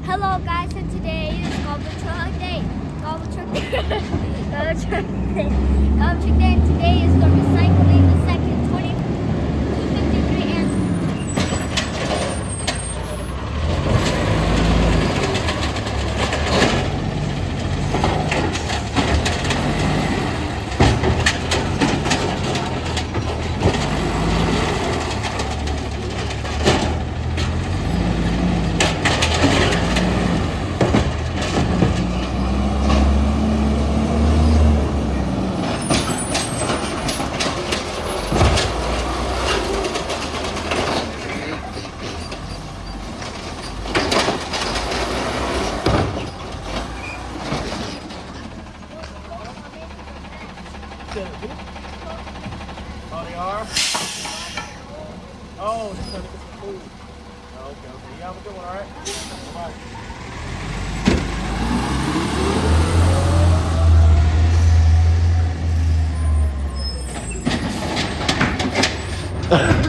Hello guys, and today is Garbage Truck Day. Garbage Truck Day. Garbage Truck Day. Garbage Truck Day, and today is the recycling the second 2253 and Oh, they are? Oh, they're trying to get some food. Oh, okay. You have a good one, all right? Bye.